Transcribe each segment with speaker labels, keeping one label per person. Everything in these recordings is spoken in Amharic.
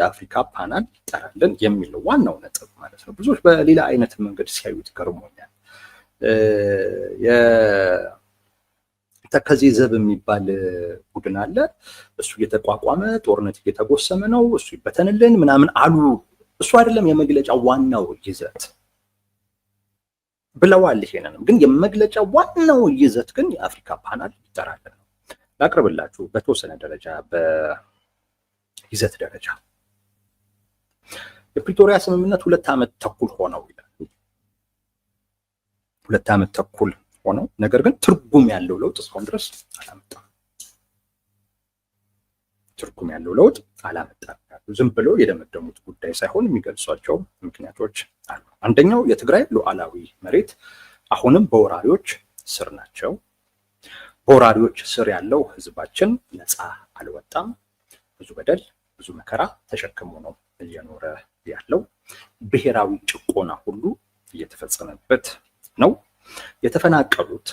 Speaker 1: የአፍሪካ ፓናል ይጠራልን የሚል ዋናው ነጥብ ማለት ነው። ብዙዎች በሌላ አይነት መንገድ ሲያዩት ገርሞኛል። ተከዜ ዘብ የሚባል ቡድን አለ። እሱ እየተቋቋመ ጦርነት እየተጎሰመ ነው፣ እሱ ይበተንልን ምናምን አሉ። እሱ አይደለም የመግለጫው ዋናው ይዘት ብለዋል። ይሄንንም ግን የመግለጫው ዋናው ይዘት ግን የአፍሪካ ፓናል ይጠራልን ነው። ላቅርብላችሁ በተወሰነ ደረጃ በይዘት ደረጃ የፕሪቶሪያ ስምምነት 2 ዓመት ተኩል ሆነው ይላል። 2 ዓመት ተኩል ሆነው ነገር ግን ትርጉም ያለው ለውጥ እስካሁን ድረስ አላመጣም። ትርጉም ያለው ለውጥ አላመጣም። ዝም ብለው የደመደሙት ጉዳይ ሳይሆን የሚገልጿቸው ምክንያቶች አሉ። አንደኛው የትግራይ ሉዓላዊ መሬት አሁንም በወራሪዎች ስር ናቸው። በወራሪዎች ስር ያለው ህዝባችን ነፃ አልወጣም። ብዙ በደል፣ ብዙ መከራ ተሸክሞ ነው እየኖረ ያለው። ብሔራዊ ጭቆና ሁሉ እየተፈጸመበት ነው። የተፈናቀሉት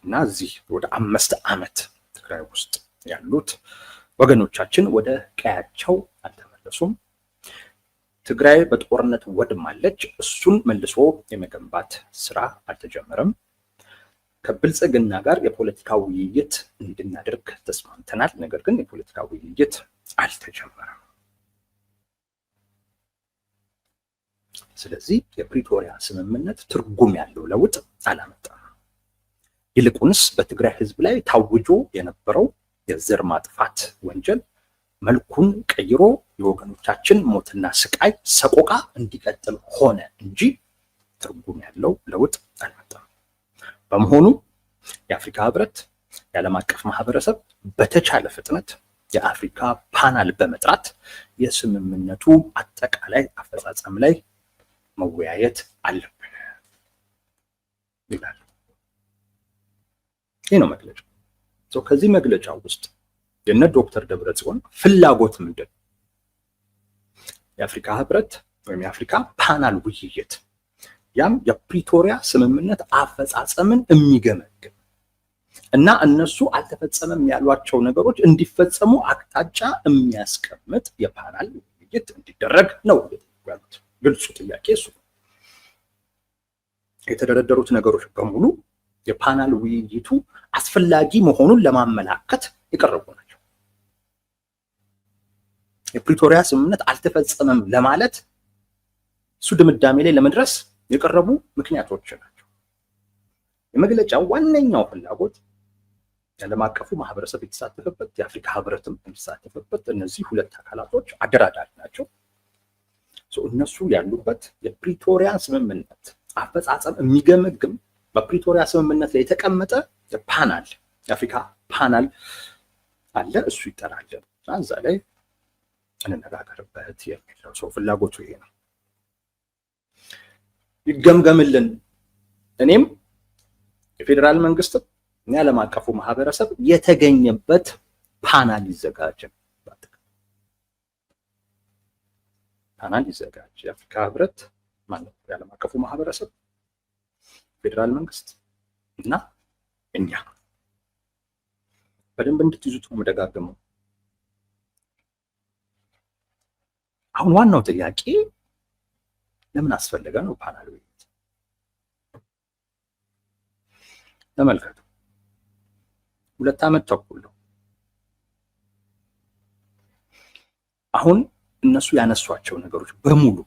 Speaker 1: እና እዚህ ወደ 5 ዓመት ትግራይ ውስጥ ያሉት ወገኖቻችን ወደ ቀያቸው አልተመለሱም። ትግራይ በጦርነት ወድማለች። እሱን መልሶ የመገንባት ስራ አልተጀመረም። ከብልጽግና ጋር የፖለቲካ ውይይት እንድናደርግ ተስማምተናል። ነገር ግን የፖለቲካ ውይይት አልተጀመረም። ስለዚህ የፕሪቶሪያ ስምምነት ትርጉም ያለው ለውጥ አላመጣም። ይልቁንስ በትግራይ ህዝብ ላይ ታውጆ የነበረው የዘር ማጥፋት ወንጀል መልኩን ቀይሮ የወገኖቻችን ሞትና ስቃይ ሰቆቃ እንዲቀጥል ሆነ እንጂ ትርጉም ያለው ለውጥ አልመጣም። በመሆኑ የአፍሪካ ህብረት፣ የዓለም አቀፍ ማህበረሰብ በተቻለ ፍጥነት የአፍሪካ ፓናል በመጥራት የስምምነቱ አጠቃላይ አፈጻጸም ላይ መወያየት አለብን ይላል። ይህ ነው መግለጫው። ከዚህ መግለጫ ውስጥ የነ ዶክተር ደብረጽዮን ፍላጎት ምንድን ነው? የአፍሪካ ህብረት ወይም የአፍሪካ ፓናል ውይይት፣ ያም የፕሪቶሪያ ስምምነት አፈጻጸምን የሚገመግም እና እነሱ አልተፈጸመም ያሏቸው ነገሮች እንዲፈጸሙ አቅጣጫ የሚያስቀምጥ የፓናል ውይይት እንዲደረግ ነው ያሉት። ግልጹ ጥያቄ እሱ ነው። የተደረደሩት ነገሮች በሙሉ የፓናል ውይይቱ አስፈላጊ መሆኑን ለማመላከት የቀረቡ ናቸው። የፕሪቶሪያ ስምምነት አልተፈጸመም ለማለት እሱ ድምዳሜ ላይ ለመድረስ የቀረቡ ምክንያቶች ናቸው። የመግለጫው ዋነኛው ፍላጎት የዓለም አቀፉ ማህበረሰብ የተሳተፈበት፣ የአፍሪካ ህብረትም የተሳተፈበት እነዚህ 2 አካላቶች አደራዳሪ ናቸው። እነሱ ያሉበት የፕሪቶሪያ ስምምነት አፈጻጸም የሚገመግም በፕሪቶሪያ ስምምነት ላይ የተቀመጠ ፓናል የአፍሪካ ፓናል አለ። እሱ ይጠራል እና እዛ ላይ እንነጋገርበት የሚለው ሰው ፍላጎቱ ይሄ ነው። ይገምገምልን፣ እኔም የፌዴራል መንግስት እና የዓለም አቀፉ ማህበረሰብ የተገኘበት ፓናል ይዘጋጅ፣ ፓናል ይዘጋጅ። የአፍሪካ ህብረት ማለት የዓለም አቀፉ ማህበረሰብ፣ ፌዴራል መንግስት እና እኛ በደንብ እንድትይዙት ነው የምደጋግመው። አሁን ዋናው ጥያቄ ለምን አስፈለገ ነው ፓናል ውይይት። ተመልከቱ፣ 2 ዓመት ተኩል ነው። አሁን እነሱ ያነሷቸው ነገሮች በሙሉ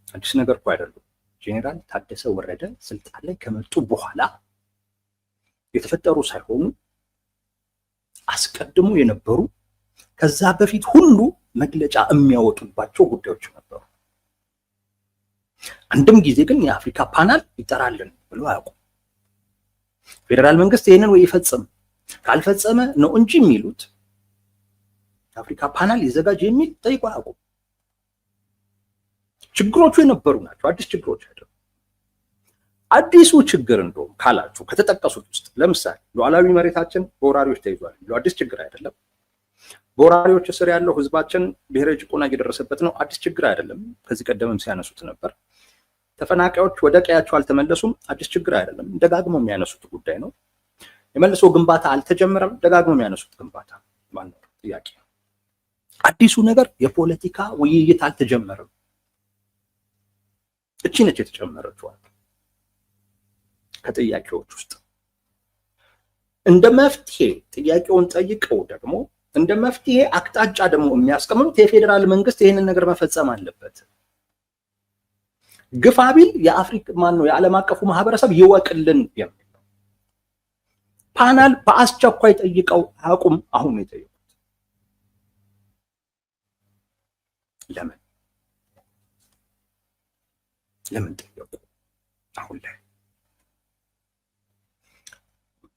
Speaker 1: አዲስ ነገር እኮ አይደሉም። ጄኔራል ታደሰ ወረደ ስልጣን ላይ ከመጡ በኋላ የተፈጠሩ ሳይሆኑ አስቀድሞ የነበሩ ከዛ በፊት ሁሉ መግለጫ የሚያወጡባቸው ጉዳዮች ነበሩ። አንድም ጊዜ ግን የአፍሪካ ፓናል ይጠራልን ብሎ አያውቁም። ፌዴራል መንግስት ይሄንን ወይ ይፈጽም ካልፈጸመ ነው እንጂ የሚሉት የአፍሪካ ፓናል ይዘጋጅ የሚል ጠይቆ አያውቁም። ችግሮቹ የነበሩ ናቸው፣ አዲስ ችግሮች አይደሉም። አዲሱ ችግር እንደውም ካላችሁ ከተጠቀሱት ውስጥ ለምሳሌ ሉዓላዊ መሬታችን በወራሪዎች ተይዟል የሚለው አዲስ ችግር አይደለም። በወራሪዎች ስር ያለው ህዝባችን ብሔራዊ ጭቆና እየደረሰበት ነው፣ አዲስ ችግር አይደለም። ከዚህ ቀደምም ሲያነሱት ነበር። ተፈናቃዮች ወደ ቀያቸው አልተመለሱም፣ አዲስ ችግር አይደለም። ደጋግመው የሚያነሱት ጉዳይ ነው። የመልሶ ግንባታ አልተጀመረም፣ ደጋግመው የሚያነሱት ግንባታ ማነው ጥያቄ ነው። አዲሱ ነገር የፖለቲካ ውይይት አልተጀመረም። እቺ ነች የተጨመረችው ከጥያቄዎች ውስጥ። እንደ መፍትሄ ጥያቄውን ጠይቀው ደግሞ እንደ መፍትሄ አቅጣጫ ደግሞ የሚያስቀምጡት የፌዴራል መንግስት ይህንን ነገር መፈጸም አለበት። ግፋ ቢል የአፍሪካ የዓለም አቀፉ ማህበረሰብ ይወቅልን የሚል ነው። ፓናል በአስቸኳይ ጠይቀው አቁም። አሁን ነው የጠየቁት። ለምን ጠየቁ? አሁን ላይ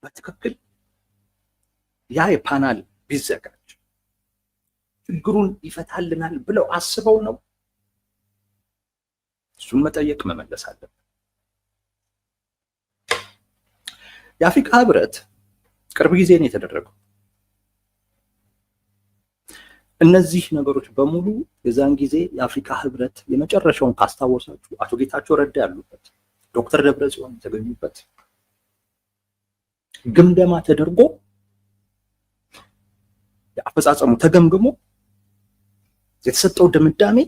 Speaker 1: በትክክል ያ የፓናል ቢዘጋጅ ችግሩን ይፈታልናል ብለው አስበው ነው? እሱን መጠየቅ መመለስ አለብን። የአፍሪካ ህብረት ቅርብ ጊዜ ነው የተደረገው። እነዚህ ነገሮች በሙሉ የዛን ጊዜ የአፍሪካ ህብረት የመጨረሻውን ካስታወሳችሁ አቶ ጌታቸው ረዳ ያሉበት፣ ዶክተር ደብረጽዮን የተገኙበት ግምገማ ተደርጎ የአፈጻጸሙ ተገምግሞ የተሰጠው ድምዳሜ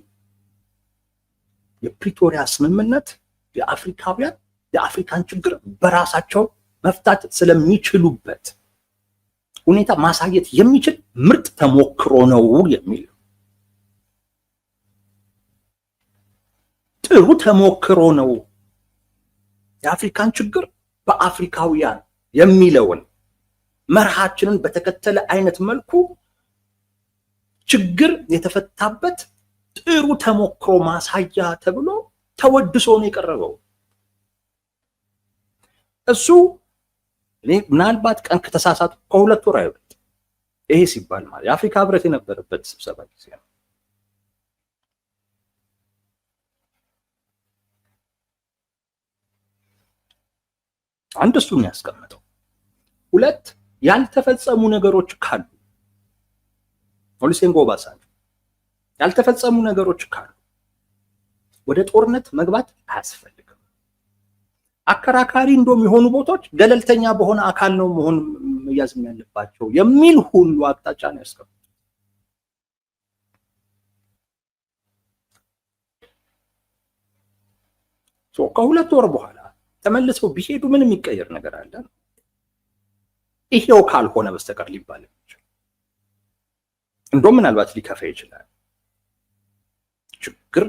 Speaker 1: የፕሪቶሪያ ስምምነት የአፍሪካውያን የአፍሪካን ችግር በራሳቸው መፍታት ስለሚችሉበት ሁኔታ ማሳየት የሚችል ምርጥ ተሞክሮ ነው የሚል ጥሩ ተሞክሮ ነው። የአፍሪካን ችግር በአፍሪካውያን የሚለውን መርሃችንን በተከተለ አይነት መልኩ ችግር የተፈታበት ጥሩ ተሞክሮ ማሳያ ተብሎ ተወድሶ ነው የቀረበው። እሱ እኔ ምናልባት ቀን ከተሳሳቱ ከሁለት ወር አይበልጥ ይሄ ሲባል ማለት የአፍሪካ ህብረት የነበረበት ስብሰባ ጊዜ ነው። አንድ እሱ የሚያስቀምጠው፣ ሁለት ያልተፈጸሙ ነገሮች ካሉ ኦሉሴጉን ኦባሳንጆ ያልተፈጸሙ ነገሮች ካሉ ወደ ጦርነት መግባት አያስፈልግም። አከራካሪ እንደውም የሆኑ ቦታዎች ገለልተኛ በሆነ አካል ነው መሆን መያዝም ያለባቸው የሚል ሁሉ አቅጣጫ ነው ያስቀምጡት። ከሁለት ወር በኋላ ተመልሰው ቢሄዱ ምን የሚቀየር ነገር አለ? ይሄው ካልሆነ በስተቀር ሊባል ይችላል። እንደውም ምናልባት ሊከፋ ይችላል። ችግር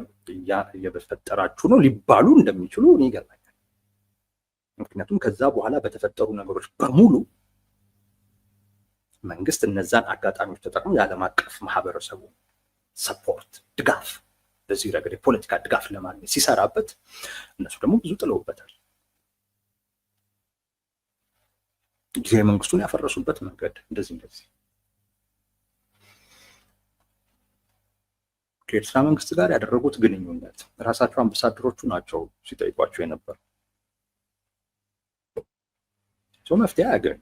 Speaker 1: እየፈጠራችሁ ነው ሊባሉ እንደሚችሉ እኔ ይገርመኛል። ምክንያቱም ከዛ በኋላ በተፈጠሩ ነገሮች በሙሉ መንግስት እነዛን አጋጣሚዎች ተጠቅሞ የዓለም አቀፍ ማህበረሰቡ ሰፖርት ድጋፍ፣ በዚህ ረገድ የፖለቲካ ድጋፍ ለማግኘት ሲሰራበት እነሱ ደግሞ ብዙ ጥለውበታል። ጊዜያዊ መንግስቱን ያፈረሱበት መንገድ እንደዚህ ከኤርትራ መንግስት ጋር ያደረጉት ግንኙነት ራሳቸው አምባሳደሮቹ ናቸው ሲጠይቋቸው የነበር መፍትሄ ያገኙ።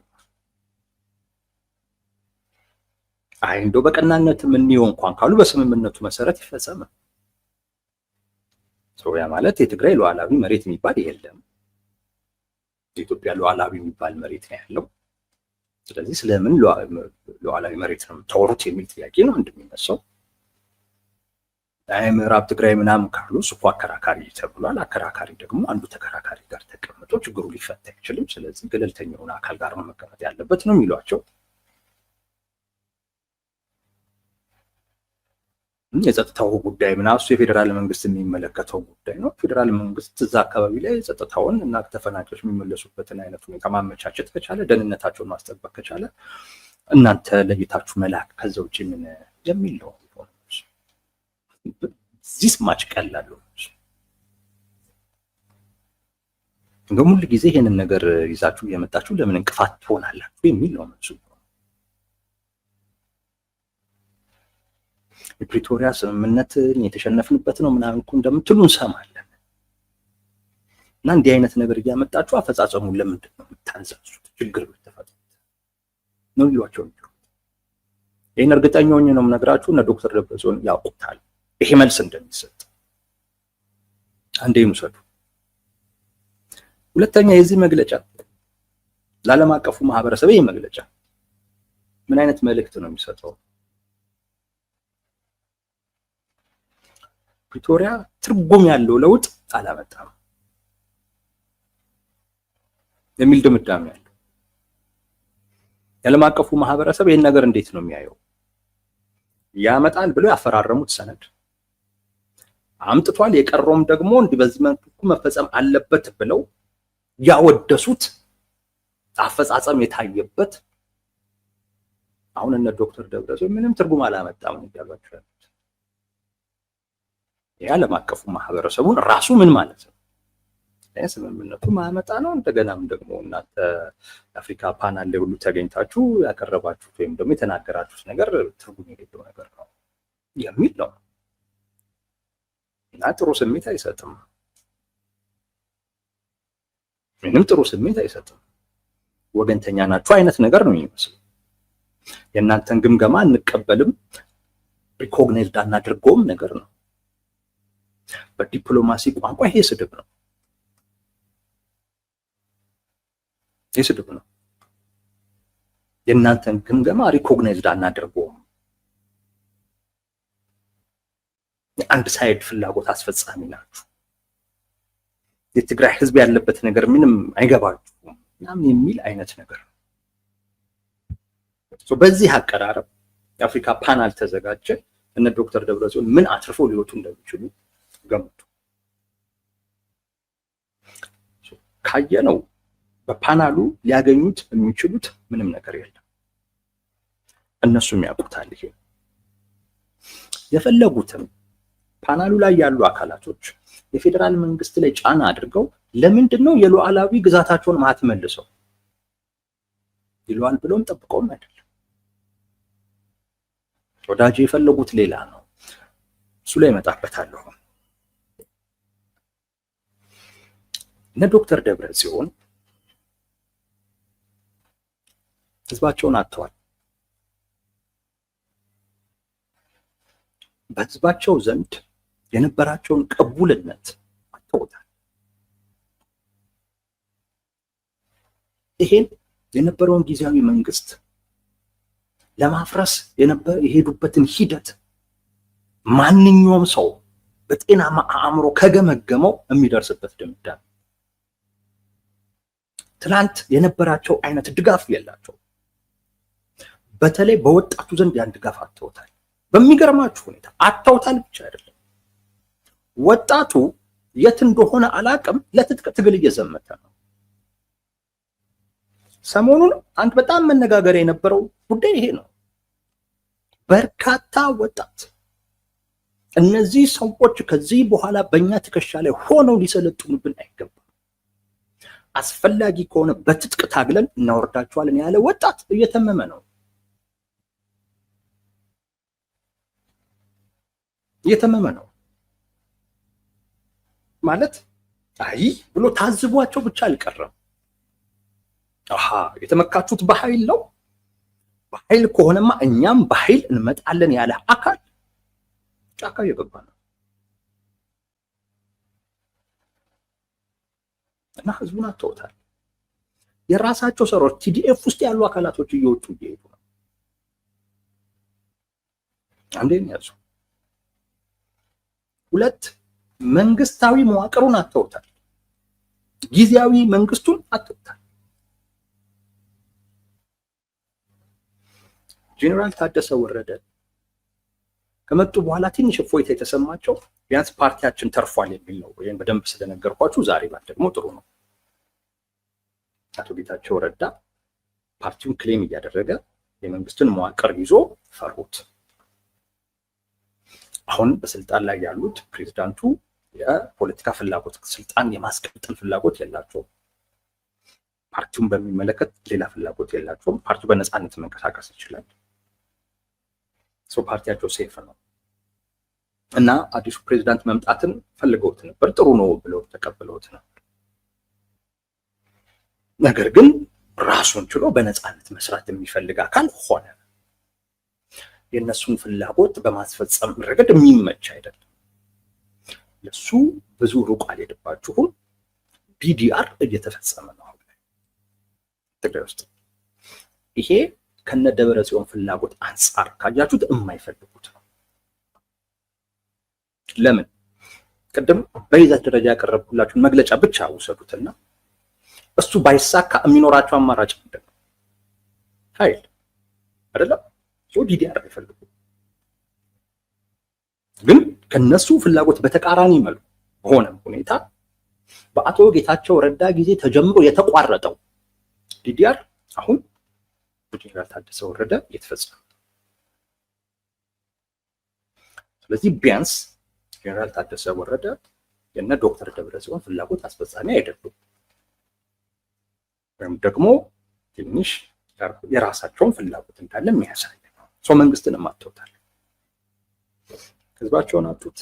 Speaker 1: አይ እንደው በቀናነት የምንየው እንኳን ካሉ በስምምነቱ መሰረት ይፈጸም። ያ ማለት የትግራይ ሉዓላዊ መሬት የሚባል የለም፣ የኢትዮጵያ ሉዓላዊ የሚባል መሬት ነው ያለው። ስለዚህ ስለምን ሉዓላዊ መሬት ነው የምታወሩት የሚል ጥያቄ ነው እንደሚነሳው። ምዕራብ ትግራይ ምናምን ካሉ እሱ አከራካሪ ተብሏል። አከራካሪ ደግሞ አንዱ ተከራካሪ ጋር ተቀምጦ ችግሩ ሊፈታ አይችልም። ስለዚህ ገለልተኛውን አካል ጋር ነው መቀመጥ ያለበት ነው የሚሏቸው። የጸጥታው ጉዳይ ምናምን እሱ የፌዴራል መንግስት የሚመለከተው ጉዳይ ነው። ፌዴራል መንግስት እዛ አካባቢ ላይ ጸጥታውን እና ተፈናቃዮች የሚመለሱበትን አይነት ሁኔታ ማመቻቸት ከቻለ፣ ደህንነታቸውን ማስጠበቅ ከቻለ እናንተ ለይታችሁ መላክ ከዛ ውጭ ምን የሚል ነው። ዚስ ማች ቀላል ነው። እንደውም ሁሉ ጊዜ ይሄንን ነገር ይዛችሁ እየመጣችሁ ለምን እንቅፋት ትሆናላችሁ የሚል ነው መልሱ። የፕሪቶሪያ ስምምነትን የተሸነፍንበት ነው ምናምን እኮ እንደምትሉ እንሰማለን። እና እንዲህ አይነት ነገር እያመጣችሁ አፈጻጸሙን ለምንድን ነው የምታንዛዙት? ችግር ተፈጥሮ ነው ይሏቸው እንጂ ይሄን እርግጠኛ ሆኜ ነው የምነግራችሁ። እና ዶክተር ደብረጽዮን ያውቁታል ይሄ መልስ እንደሚሰጥ። አንዴ ይውሰዱ። ሁለተኛ የዚህ መግለጫ ለዓለም አቀፉ ማህበረሰብ ይሄ መግለጫ ምን አይነት መልእክት ነው የሚሰጠው? ፕሪቶሪያ ትርጉም ያለው ለውጥ አላመጣም የሚል ድምዳሜ ያለው የዓለም አቀፉ ማህበረሰብ ይህን ነገር እንዴት ነው የሚያየው? ያመጣል ብሎ ያፈራረሙት ሰነድ አምጥቷል። የቀረውም ደግሞ እንዲህ በዚህ መልኩ መፈጸም አለበት ብለው ያወደሱት አፈጻጸም የታየበት አሁን እነ ዶክተር ደብረጽዮን ምንም ትርጉም አላመጣም እያሏቸው ያሉት የዓለም አቀፉ ማህበረሰቡን ራሱ ምን ማለት ነው ስምምነቱ ማመጣ ነው። እንደገናም ደግሞ እናንተ የአፍሪካ ፓናል ላይ ሁሉ ተገኝታችሁ ያቀረባችሁት ወይም ደግሞ የተናገራችሁት ነገር ትርጉም የሌለው ነገር ነው የሚል ነው እና ጥሩ ስሜት አይሰጥም። ምንም ጥሩ ስሜት አይሰጥም። ወገንተኛ ናችሁ አይነት ነገር ነው የሚመስለው። የእናንተን ግምገማ እንቀበልም ሪኮግናይዝድ አናድርገውም ነገር ነው። በዲፕሎማሲ ቋንቋ ይሄ ስድብ ነው። ይሄ ስድብ ነው። የእናንተን ግምገማ ሪኮግናይዝድ አናድርገውም። አንድ ሳይድ ፍላጎት አስፈጻሚ ናችሁ። የትግራይ ህዝብ ያለበት ነገር ምንም አይገባችሁም ምናምን የሚል አይነት ነገር ነው። በዚህ አቀራረብ የአፍሪካ ፓናል ተዘጋጀ። እነ ዶክተር ደብረጽዮን ምን አትርፈው ሊወጡ እንደሚችሉ ገምቱ። ካየነው በፓናሉ ሊያገኙት የሚችሉት ምንም ነገር የለም። እነሱም ያውቁታል። ይሄ የፈለጉትም ፓናሉ ላይ ያሉ አካላቶች የፌዴራል መንግስት ላይ ጫና አድርገው ለምንድነው የሉዓላዊ ግዛታቸውን ማትመልሰው ይሏል ብለውም ጠብቀውም አይደለም። ወዳጅ የፈለጉት ሌላ ነው። እሱ ላይ መጣበታለሁ። እነ ዶክተር ደብረጽዮን ህዝባቸውን አጥተዋል። በህዝባቸው ዘንድ የነበራቸውን ቅቡልነት አጥተውታል። ይሄን የነበረውን ጊዜያዊ መንግስት ለማፍረስ የሄዱበትን ሂደት ማንኛውም ሰው በጤናማ አእምሮ ከገመገመው የሚደርስበት ድምዳሜ ትላንት የነበራቸው አይነት ድጋፍ የላቸው። በተለይ በወጣቱ ዘንድ ያን ድጋፍ አጥተውታል። በሚገርማችሁ ሁኔታ አጥተውታል ብቻ አይደለም፣ ወጣቱ የት እንደሆነ አላቅም ለትጥቅ ትግል እየዘመተ ነው። ሰሞኑን አንድ በጣም መነጋገሪያ የነበረው ጉዳይ ይሄ ነው። በርካታ ወጣት እነዚህ ሰዎች ከዚህ በኋላ በእኛ ትከሻ ላይ ሆነው ሊሰለጥኑብን አይገባም፣ አስፈላጊ ከሆነ በትጥቅ ታግለን እናወርዳቸዋለን ያለ ወጣት እየተመመ ነው። እየተመመ ነው ማለት አይ ብሎ ታዝቧቸው ብቻ አልቀረም። የተመካቹት በኃይል ነው። በኃይል ከሆነማ እኛም በኃይል እንመጣለን ያለ አካል ጫካ እየገባ ነው እና ህዝቡን አጥተውታል። የራሳቸው ሰሮች ቲዲኤፍ ውስጥ ያሉ አካላቶች እየወጡ እየሄዱ ነው። አንዴን ያዙ። ሁለት መንግስታዊ መዋቅሩን አጥተውታል። ጊዜያዊ መንግስቱን አጥተውታል። ጄኔራል ታደሰ ወረደ ከመጡ በኋላ ትንሽ እፎይታ የተሰማቸው ቢያንስ ፓርቲያችን ተርፏል የሚል ነው። ወይም በደንብ ስለነገርኳችሁ ዛሬ ባል ደግሞ ጥሩ ነው። አቶ ጌታቸው ረዳ ፓርቲውን ክሌም እያደረገ የመንግስትን መዋቅር ይዞ ፈሩት። አሁን በስልጣን ላይ ያሉት ፕሬዝዳንቱ የፖለቲካ ፍላጎት ስልጣን የማስቀጠል ፍላጎት የላቸውም። ፓርቲውን በሚመለከት ሌላ ፍላጎት የላቸውም። ፓርቲው በነፃነት መንቀሳቀስ ይችላል። ፓርቲያቸው ሴፍ ነው እና አዲሱ ፕሬዝዳንት መምጣትን ፈልገውት ነበር። ጥሩ ነው ብለው ተቀብለውት ነበር። ነገር ግን ራሱን ችሎ በነፃነት መስራት የሚፈልግ አካል ሆነ። የነሱን ፍላጎት በማስፈጸም ረገድ የሚመች አይደለም። ለሱ ብዙ ሩቅ አልሄድባችሁም። ቢዲአር እየተፈጸመ ነው አሁን ትግራይ ውስጥ። ይሄ ከነ ደብረጽዮን ፍላጎት አንፃር ካያችሁት የማይፈልጉት ነው። ለምን? ቅድም በይዘት ደረጃ ያቀረብኩላችሁን መግለጫ ብቻ ውሰዱትና እሱ ባይሳካ የሚኖራቸው አማራጭ ምንድን ነው? ኃይል አይደለም። ዲዲአር አይፈልጉ፣ ግን ከነሱ ፍላጎት በተቃራኒ መልኩ በሆነ ሁኔታ በአቶ ጌታቸው ረዳ ጊዜ ተጀምሮ የተቋረጠው ዲዲአር አሁን በጀነራል ታደሰ ወረደ የተፈጸመ። ስለዚህ ቢያንስ ጀነራል ታደሰ ወረደ የነ ዶክተር ደብረጽዮን ፍላጎት አስፈጻሚ አይደሉም፣ ወይም ደግሞ ትንሽ የራሳቸውን ፍላጎት እንዳለ የሚያሳይ ነው። ሰው መንግስትን ማጥቶታል፣ ህዝባቸውን አጡት፣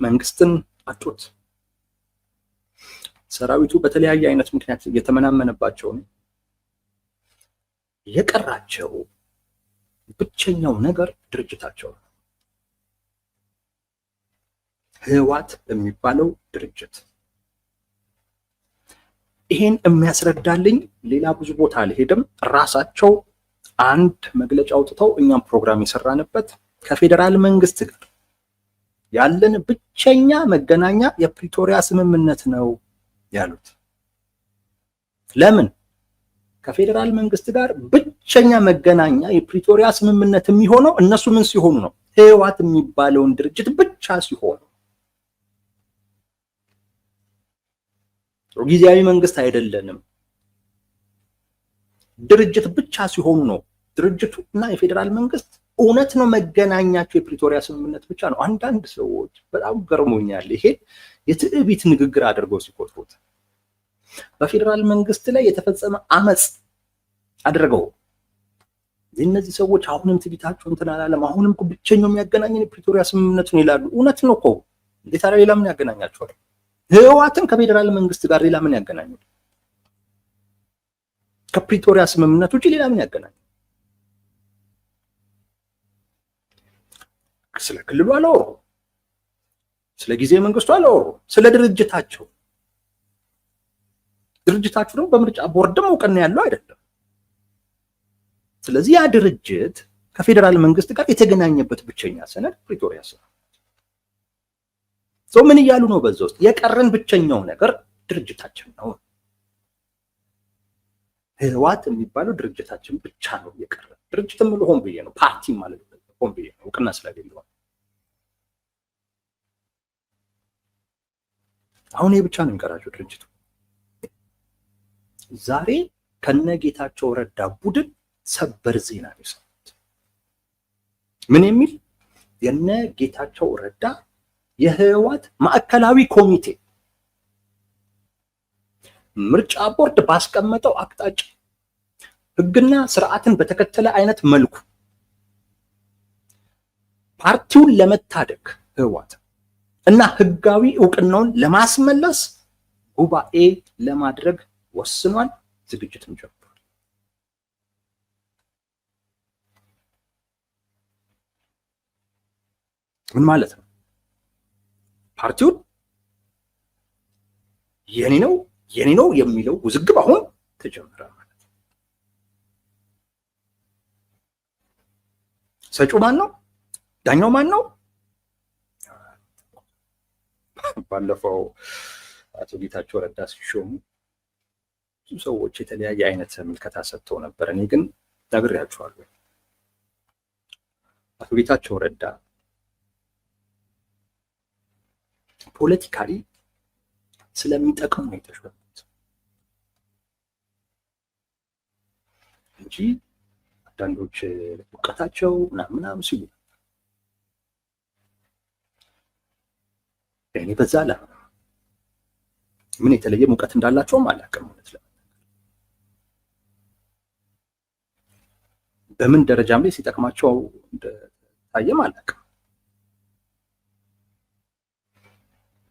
Speaker 1: መንግስትን አጡት። ሰራዊቱ በተለያየ አይነት ምክንያት እየተመናመነባቸው ነው። የቀራቸው ብቸኛው ነገር ድርጅታቸው ነው። ህወሓት የሚባለው ድርጅት ይሄን የሚያስረዳልኝ ሌላ ብዙ ቦታ አልሄድም። ራሳቸው አንድ መግለጫ አውጥተው እኛም ፕሮግራም የሰራንበት ከፌዴራል መንግስት ጋር ያለን ብቸኛ መገናኛ የፕሪቶሪያ ስምምነት ነው ያሉት። ለምን? ከፌዴራል መንግስት ጋር ብቸኛ መገናኛ የፕሪቶሪያ ስምምነት የሚሆነው እነሱ ምን ሲሆኑ ነው? ህወሓት የሚባለውን ድርጅት ብቻ ሲሆኑ፣ ጊዜያዊ መንግስት አይደለንም፣ ድርጅት ብቻ ሲሆኑ ነው። ድርጅቱ እና የፌዴራል መንግስት እውነት ነው መገናኛቸው የፕሪቶሪያ ስምምነት ብቻ ነው። አንዳንድ ሰዎች በጣም ገርሞኛል። ይሄ የትዕቢት ንግግር አድርገው ሲቆጥሩት በፌዴራል መንግስት ላይ የተፈጸመ አመጽ አድርገው እነዚህ ሰዎች አሁንም ትዕቢታቸው እንትን አላለም። አሁንም እኮ ብቸኛው የሚያገናኘን የፕሪቶሪያ ስምምነት ነው ይላሉ። እውነት ነው እኮ። እንዴት ታዲያ ሌላ ምን ያገናኛቸዋል? ህወሓትን ከፌዴራል መንግስት ጋር ሌላ ምን ያገናኛል? ከፕሪቶሪያ ስምምነት ውጪ ሌላ ምን ያገናኛል? ስለ ክልሉ አላወሩ፣ ስለ ጊዜ መንግስቱ አላወሩ፣ ስለ ድርጅታቸው ደግሞ በምርጫ ቦርድም እውቅና ያለው አይደለም። ስለዚህ ያ ድርጅት ከፌዴራል መንግስት ጋር የተገናኘበት ብቸኛ ሰነድ ፕሪቶሪያ ሰነድ ሰው ምን እያሉ ነው? በዛ ውስጥ የቀረን ብቸኛው ነገር ድርጅታችን ነው። ህወሓት የሚባለው ድርጅታችን ብቻ ነው የቀረን። ድርጅትም ሆን ብዬ ነው፣ ፓርቲ ማለት ሆን ብዬ ነው፣ እውቅና ስለሌለው። አሁን ይሄ ብቻ ነው የሚቀራቸው ድርጅቱ። ዛሬ ከነጌታቸው ረዳ ቡድን ሰበር ዜና ነው የሰማሁት። ምን የሚል? የነጌታቸው ረዳ የህወሓት ማዕከላዊ ኮሚቴ ምርጫ ቦርድ ባስቀመጠው አቅጣጫ ህግና ስርዓትን በተከተለ አይነት መልኩ ፓርቲውን ለመታደግ ህወሓት እና ህጋዊ እውቅናውን ለማስመለስ ጉባኤ ለማድረግ ወስኗል። ዝግጅትም ጀምሯል። ምን ማለት ነው? ፓርቲውን የኔ ነው የሚለው ውዝግብ አሁን ተጀመረ ማለት ነው። ሰጪው ማን ነው? ዳኛው ማን ነው? ባለፈው አቶ ጌታቸው ረዳ ሲሾሙ ብዙ ሰዎች የተለያየ አይነት ምልከታ ሰጥተው ነበር። እኔ ግን ነግሬያቸዋለሁ። አቶ ጌታቸው ረዳ ፖለቲካሊ ስለሚጠቅሙ ነው የተሾሙት እንጂ አንዳንዶች እውቀታቸው ምናምን ሲሉ እኔ በዛ አለ ምን የተለየ እውቀት እንዳላቸውም አላውቅም። ማለት ነው በምን ደረጃም ላይ ሲጠቅማቸው እንደታየም አላውቅም።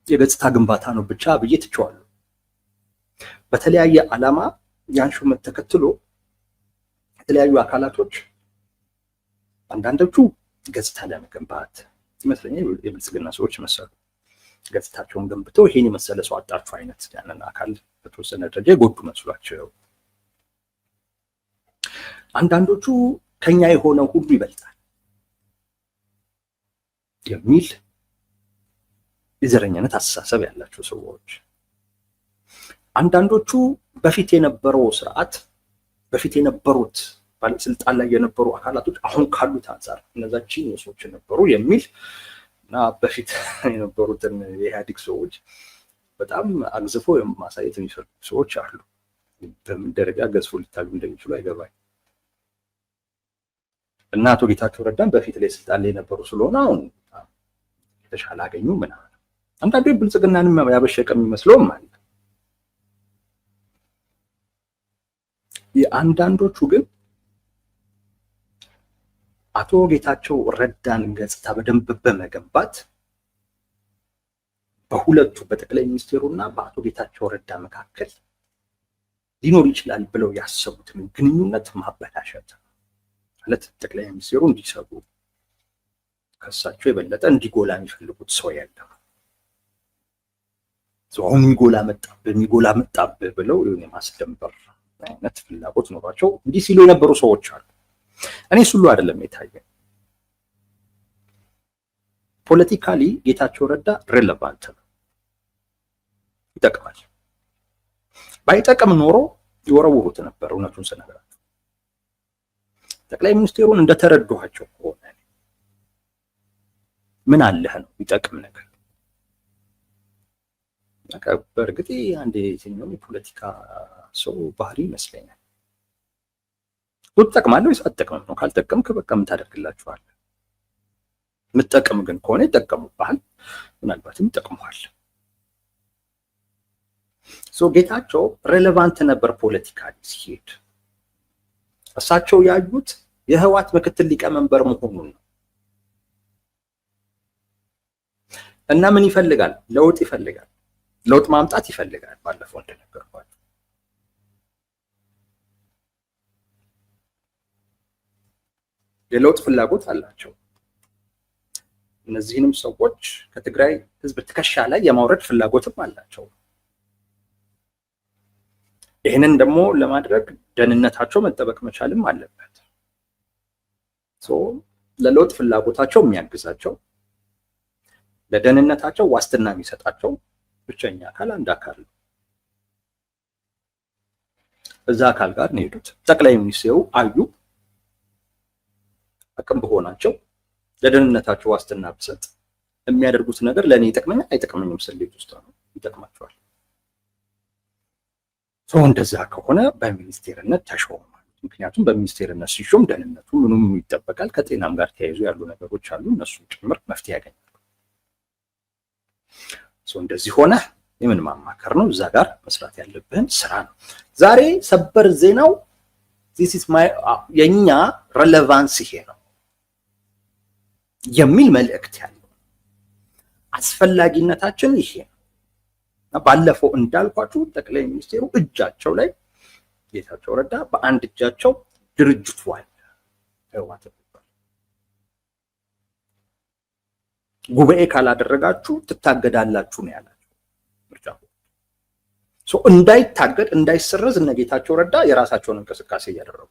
Speaker 1: የገጽታ ግንባታ ነው ብቻ ብዬ ትቼዋለሁ። በተለያየ ዓላማ ያን ሹመት ተከትሎ የተለያዩ አካላቶች አንዳንዶቹ ገጽታ ለመገንባት ይመስለኛል የብልጽግና ሰዎች መሰሉ ገጽታቸውን ገንብተው ይሄን የመሰለ ሰው አጣችሁ አይነት ያንን አካል በተወሰነ ደረጃ የጎዱ መስሏቸው፣ አንዳንዶቹ ከኛ የሆነው ሁሉ ይበልጣል የሚል የዘረኝነት አስተሳሰብ ያላቸው ሰዎች፣ አንዳንዶቹ በፊት የነበረው ስርዓት በፊት የነበሩት ባለስልጣን ላይ የነበሩ አካላቶች አሁን ካሉት አንጻር እነዛ ጂኒየሶች ነበሩ የሚል እና በፊት የነበሩትን የኢህአዴግ ሰዎች በጣም አግዝፎ ማሳየት የሚፈልጉ ሰዎች አሉ። በምን ደረጃ ገዝፎ ሊታዩ እንደሚችሉ አይገባኝ። እና አቶ ጌታቸው ረዳን በፊት ላይ ስልጣን ላይ የነበሩ ስለሆነ አሁን የተሻለ አገኙ ምናምን። አንዳንዱ ብልጽግናንም ያበሸቀ የሚመስለውም አለ። የአንዳንዶቹ ግን አቶ ጌታቸው ረዳን ገጽታ በደንብ በመገንባት በሁለቱ በጠቅላይ ሚኒስትሩና በአቶ ጌታቸው ረዳ መካከል ሊኖር ይችላል ብለው ያሰቡትን ግንኙነት ማበላሸት ማለት ጠቅላይ ሚኒስትሩ እንዲሰሩ ከሳቸው የበለጠ እንዲጎላ የሚፈልጉት ሰው ያለው አሁን የሚጎላ መጣብህ ብለው የማስደንበር አይነት ፍላጎት ኖሯቸው እንዲህ ሲሉ የነበሩ ሰዎች አሉ። እኔ ሁሉ አይደለም የታየኝ። ፖለቲካሊ ጌታቸው ረዳ ሬሌቫንት ነው፣ ይጠቅማል። ባይጠቅም ኖሮ ይወረውሩት ነበር። እውነቱን ስነግራቸው ጠቅላይ ሚኒስትሩን እንደተረዷቸው ከሆነ ምን አለህ ነው ይጠቅም ነገር። በእርግጥ አንድ የትኛውም የፖለቲካ ሰው ባህሪ ይመስለኛል። ትጠቅማለህ ወይስ አትጠቅምም ነው። ካልጠቀምክ በቃ ምን ታደርግላችኋለህ? የምትጠቅም ግን ከሆነ ይጠቀሙብሃል፣ ምናልባትም ይጠቅሙሃል። ጌታቸው ሬሌቫንት ነበር ፖለቲካሊ ሲሄድ። እሳቸው ያዩት የህወሓት ምክትል ሊቀመንበር መሆኑን ነው እና ምን ይፈልጋል? ለውጥ ይፈልጋል፣ ለውጥ ማምጣት ይፈልጋል። ባለፈው እንደነገርኳችሁ የለውጥ ፍላጎት አላቸው። እነዚህንም ሰዎች ከትግራይ ህዝብ ትከሻ ላይ የማውረድ ፍላጎትም አላቸው። ይህንን ደግሞ ለማድረግ ደህንነታቸው መጠበቅ መቻልም አለበት። ለለውጥ ፍላጎታቸው የሚያግዛቸው፣ ለደህንነታቸው ዋስትና የሚሰጣቸው ብቸኛ አካል አንድ አካል ነው። እዛ አካል ጋር ነው የሄዱት። ጠቅላይ ሚኒስትሩ አዩ፣ አቅም በሆናቸው ለደህንነታቸው ዋስትና ብሰጥ የሚያደርጉት ነገር ለእኔ ይጠቅመኛል አይጠቅመኝም ስሌት ውስጥ ነው፣ ይጠቅማቸዋል። እንደዛ ከሆነ በሚኒስቴርነት ተሾመ። ምክንያቱም በሚኒስቴርነት ሲሾም ደህንነቱ ምኑም ይጠበቃል። ከጤናም ጋር ተያይዞ ያሉ ነገሮች አሉ፣ እነሱም ጭምር መፍትሄ ያገኛሉ። እንደዚህ ሆነ የምን ማማከር ነው? እዛ ጋር መስራት ያለብህን ስራ ነው። ዛሬ ሰበር ዜናው የኛ ሬሌቫንስ ይሄ ነው የሚል መልእክት ያለው አስፈላጊነታችን ይሄ ነው። ባለፈው እንዳልኳችሁ ጠቅላይ ሚኒስትሩ እጃቸው ላይ ጌታቸው ረዳ በአንድ እጃቸው ድርጅቱ አለ ህወሓት ጉባኤ ካላደረጋችሁ ትታገዳላችሁ ነው ያላቸው። ምርጫው እንዳይታገድ እንዳይሰረዝ እነ ጌታቸው ረዳ የራሳቸውን እንቅስቃሴ እያደረጉ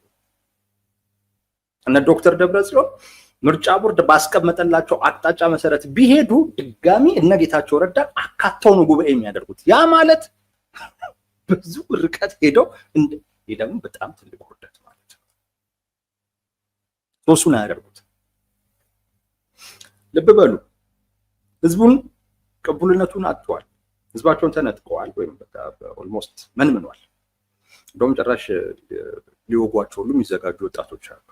Speaker 1: እነ ዶክተር ደብረጽዮን ምርጫ ቦርድ ባስቀመጠላቸው አቅጣጫ መሰረት ቢሄዱ ድጋሚ እነ ጌታቸው ረዳ አካተው ነው ጉባኤ የሚያደርጉት። ያ ማለት ብዙ ርቀት ሄደው ደግሞ በጣም ትልቅ ውርደት ማለት ነው። እሱን አያደርጉት። ልብ በሉ። ህዝቡን ቅቡልነቱን አጥተዋል። ህዝባቸውን ተነጥቀዋል፣ ወይም በቃ ኦልሞስት መንምኗል። እንደውም ጭራሽ ሊወጓቸው ሁሉ የሚዘጋጁ ወጣቶች አሉ።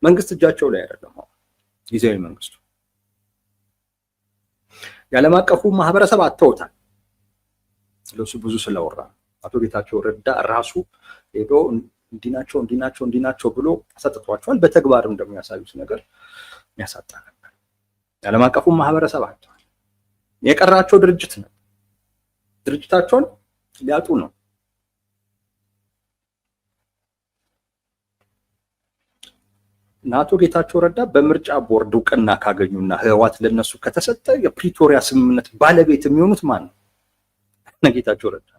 Speaker 1: መንግስት እጃቸው ላይ አይደለም። ጊዜያዊ መንግስቱ የዓለም አቀፉ ማህበረሰብ አጥተውታል። ለሱ ብዙ ስለወራ አቶ ጌታቸው ረዳ ራሱ ሄዶ እንዲናቸው ብሎ አሰጥቷቸዋል። በተግባርም ደግሞ ያሳዩት ነገር የሚያሳጣ ነበር። የዓለም አቀፉ ማህበረሰብ አጥተዋል። የቀራቸው ድርጅት ነው። ድርጅታቸውን ሊያጡ ነው። አቶ ጌታቸው ረዳ በምርጫ ቦርድ እውቅና ካገኙና ህወሓት ለነሱ ከተሰጠ የፕሪቶሪያ ስምምነት ባለቤት የሚሆኑት ማን ነው? እነ ጌታቸው ረዳ።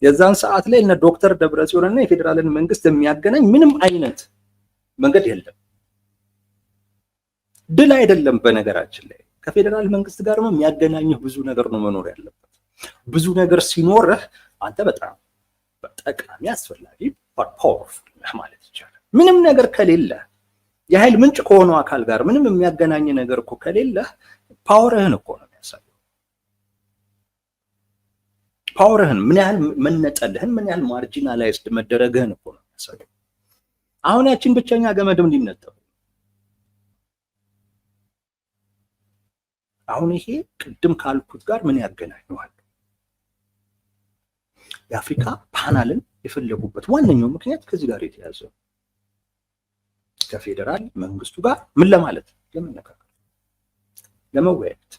Speaker 1: የዛን ሰዓት ላይ እነ ዶክተር ደብረጽዮንና የፌዴራልን መንግስት የሚያገናኝ ምንም አይነት መንገድ የለም። ድል አይደለም። በነገራችን ላይ ከፌዴራል መንግስት ጋር ነው የሚያገናኝህ ብዙ ነገር ነው መኖር ያለበት። ብዙ ነገር ሲኖርህ አንተ በጣም ጠቃሚ፣ አስፈላጊ፣ ፓወርፉል ማለት ይቻላል። ምንም ነገር ከሌለ የኃይል ምንጭ ከሆነው አካል ጋር ምንም የሚያገናኝ ነገር እኮ ከሌለ ፓወርህን እኮ ነው የሚያሳየው። ፓወርህን ምን ያህል መነጠልህን፣ ምን ያህል ማርጂናላይዝድ መደረግህን እኮ ነው የሚያሳየው። አሁን ያችን ብቸኛ ገመድም ሊነጠሉ አሁን ይሄ ቅድም ካልኩት ጋር ምን ያገናኘዋል? የአፍሪካ ፓናልን የፈለጉበት ዋነኛው ምክንያት ከዚህ ጋር የተያዘ ከፌዴራል መንግስቱ ጋር ምን ለማለት ለመነጋገር፣ ለመወያየት፣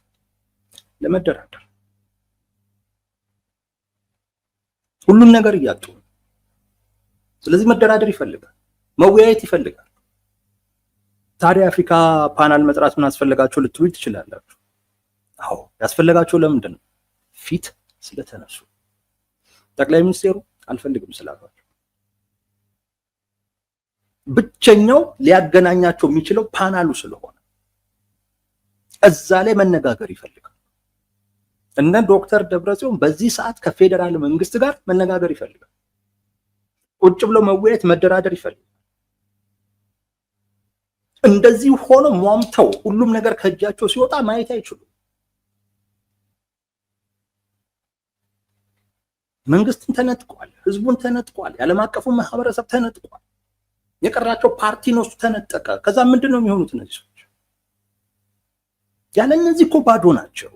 Speaker 1: ለመደራደር ሁሉም ነገር እያጡ ነው። ስለዚህ መደራደር ይፈልጋል፣ መወያየት ይፈልጋል። ታዲያ የአፍሪካ ፓናል መጥራት ምን አስፈልጋቸው ልትሉ ትችላላችሁ። አዎ ያስፈልጋቸው ለምንድን ነው? ፊት ስለተነሱ ጠቅላይ ሚኒስቴሩ አልፈልግም ስላሏቸው ብቸኛው ሊያገናኛቸው የሚችለው ፓናሉ ስለሆነ እዛ ላይ መነጋገር ይፈልጋል። እነ ዶክተር ደብረጽዮን በዚህ ሰዓት ከፌዴራል መንግስት ጋር መነጋገር ይፈልጋል። ቁጭ ብለው መወያየት፣ መደራደር ይፈልጋል። እንደዚህ ሆኖ ሟምተው ሁሉም ነገር ከእጃቸው ሲወጣ ማየት አይችሉም። መንግስትን ተነጥቋል፣ ህዝቡን ተነጥቋል፣ የዓለም አቀፉ ማህበረሰብ ተነጥቋል። የቀራቸው ፓርቲ ነው፣ ተነጠቀ። ከዛ ምንድን ነው የሚሆኑት እነዚህ ሰዎች? ያለ እነዚህ እኮ ባዶ ናቸው።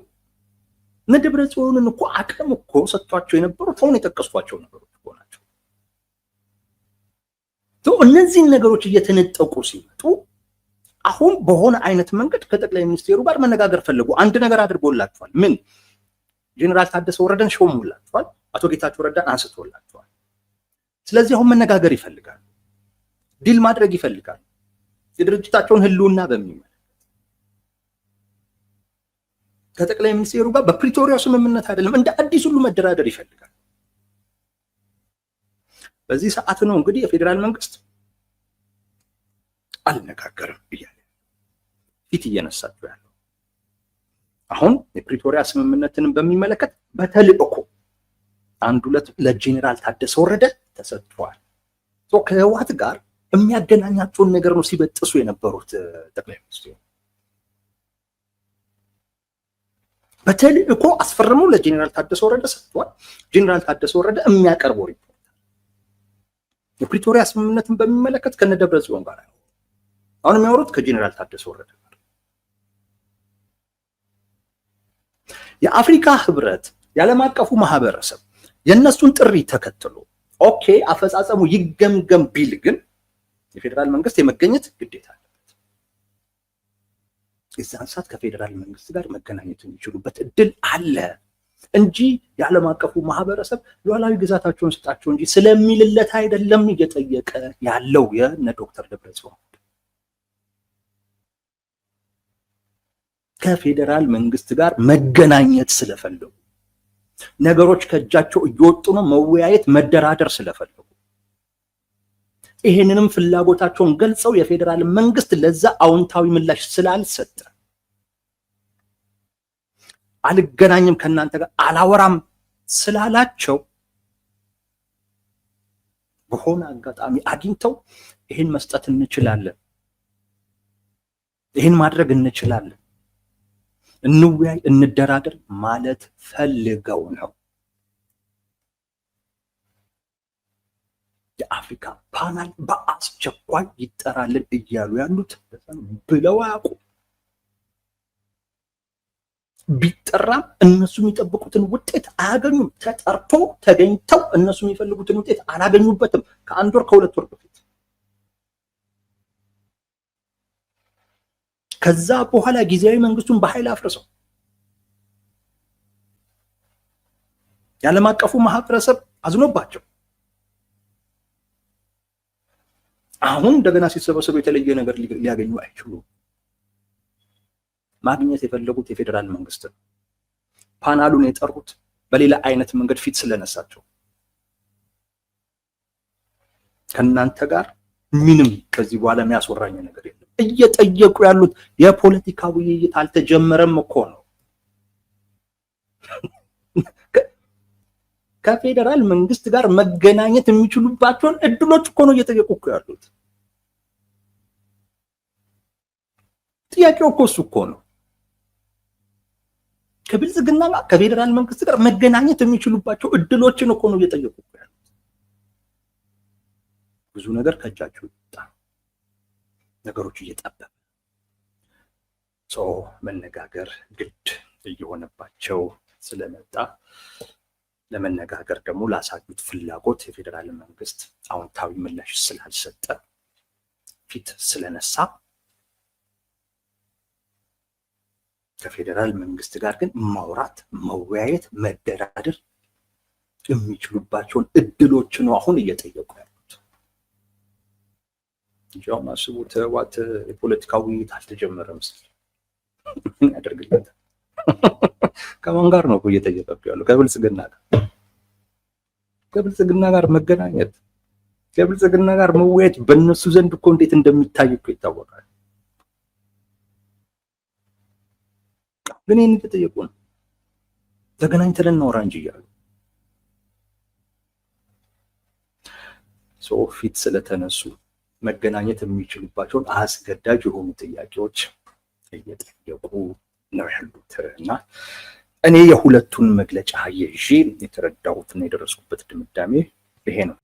Speaker 1: እነ ደብረጽዮንን እኮ አቅም እኮ ሰጥቷቸው የነበሩት አሁን የጠቀስኳቸው ነገሮች እኮ ናቸው። እነዚህን ነገሮች እየተነጠቁ ሲመጡ አሁን በሆነ አይነት መንገድ ከጠቅላይ ሚኒስቴሩ ጋር መነጋገር ፈለጉ። አንድ ነገር አድርጎላቸዋል። ምን? ጄኔራል ታደሰ ወረደን ሾሙላቸዋል። አቶ ጌታቸው ረዳን አንስቶላቸዋል። ስለዚህ አሁን መነጋገር ይፈልጋሉ፣ ዲል ማድረግ ይፈልጋሉ። የድርጅታቸውን ህልውና በሚመለከት ከጠቅላይ ሚኒስቴሩ ጋር በፕሪቶሪያው ስምምነት አይደለም እንደ አዲስ ሁሉ መደራደር ይፈልጋል። በዚህ ሰዓት ነው እንግዲህ የፌዴራል መንግስት አልነጋገርም እያለ ፊት እየነሳቸው ያለው። አሁን የፕሪቶሪያ ስምምነትንም በሚመለከት በተልእኮ አንድ ሁለት ለጄኔራል ታደሰ ወረደ ተሰጥቷል። ከህወሓት ጋር የሚያገናኛቸውን ነገር ነው ሲበጥሱ የነበሩት ጠቅላይ ሚኒስትሩ። በተልእኮ አስፈርመው ለጄኔራል ታደሰ ወረደ ሰጥቷል። ጄኔራል ታደሰ ወረደ የሚያቀርበው ሪፖርት የፕሪቶሪያ ስምምነትን በሚመለከት ከነደብረጽዮን ጋር ነው አሁን የሚያወሩት ከጄኔራል ታደሰ ወረደ ጋር። የአፍሪካ ህብረት የዓለም አቀፉ ማህበረሰብ የነሱን ጥሪ ተከትሎ ኦኬ አፈጻጸሙ ይገምገም ቢል ግን የፌዴራል መንግስት የመገኘት ግዴታ አለበት። የዛን ሰዓት ከፌዴራል መንግስት ጋር መገናኘት የሚችሉበት እድል አለ እንጂ የዓለም አቀፉ ማህበረሰብ ሉዓላዊ ግዛታቸውን ስጣቸው እንጂ ስለሚልለት አይደለም እየጠየቀ ያለው የነ ዶክተር ደብረጽዮን ከፌዴራል መንግስት ጋር መገናኘት ስለፈለጉ ነገሮች ከእጃቸው እየወጡ ነው፣ መወያየት መደራደር ስለፈለጉ ይሄንንም ፍላጎታቸውን ገልጸው የፌዴራል መንግስት ለዛ አዎንታዊ ምላሽ ስላልሰጠ አልገናኝም ከናንተ ጋር አላወራም ስላላቸው በሆነ አጋጣሚ አግኝተው ይሄን መስጠት እንችላለን፣ ይሄን ማድረግ እንችላለን፣ እንወያይ፣ እንደራደር ማለት ፈልገው ነው። የአፍሪካ ፓናል በአስቸኳይ ይጠራልን እያሉ ያሉት ብለው አያውቁ። ቢጠራም እነሱ የሚጠብቁትን ውጤት አያገኙም። ተጠርቶ ተገኝተው እነሱ የሚፈልጉትን ውጤት አላገኙበትም። ከአንድ ወር ከሁለት ወር በፊት ከዛ በኋላ ጊዜያዊ መንግስቱን በኃይል አፍርሰው የዓለም አቀፉ ማህበረሰብ አዝኖባቸው አሁን እንደገና ሲሰበሰቡ የተለየ ነገር ሊያገኙ አይችሉም። ማግኘት የፈለጉት የፌዴራል መንግስት ነው። ፓናሉን የጠሩት በሌላ አይነት መንገድ ፊት ስለነሳቸው ከናንተ ጋር ምንም ከዚህ በኋላ የሚያስወራኝ ነገር የለም፣ እየጠየቁ ያሉት። የፖለቲካ ውይይት አልተጀመረም እኮ ነው። ከፌዴራል መንግስት ጋር መገናኘት የሚችሉባቸውን እድሎች እኮ ነው እየጠየቁ እኮ ያሉት። ጥያቄው እኮ እሱ እኮ ነው። ከብልጽግና ጋር ከፌዴራል መንግስት ጋር መገናኘት የሚችሉባቸው እድሎችን እኮ ነው እየጠየቁ እኮ ያሉት። ብዙ ነገር ከእጃቸው ይወጣ፣ ነገሮች እየጠበበ ሰው መነጋገር ግድ እየሆነባቸው ስለመጣ ለመነጋገር ደግሞ ላሳዩት ፍላጎት የፌዴራል መንግስት አዎንታዊ ምላሽ ስላልሰጠ ፊት ስለነሳ ከፌዴራል መንግስት ጋር ግን ማውራት፣ መወያየት፣ መደራደር የሚችሉባቸውን እድሎች ነው አሁን እየጠየቁ ያሉት። እንጃው ማስቡት ዋት የፖለቲካ ውይይት አልተጀመረም ሲል ምን ያደርግልታል? ከማን ጋር ነው እየጠየቀ ያለው? ከብልጽግና ጋር። ከብልጽግና ጋር መገናኘት፣ ከብልጽግና ጋር መወያየት በእነሱ ዘንድ እኮ እንዴት እንደሚታይ እኮ ይታወቃል። ግን ይህን እየጠየቁ ነው። ተገናኝተን እናውራ እንጂ እያሉ ሰው ፊት ስለተነሱ መገናኘት የሚችሉባቸውን አስገዳጅ የሆኑ ጥያቄዎች እየጠየቁ ነው ያሉት እና እኔ የሁለቱን መግለጫ ይዤ የተረዳሁትና የደረስኩበት ድምዳሜ ይሄ ነው።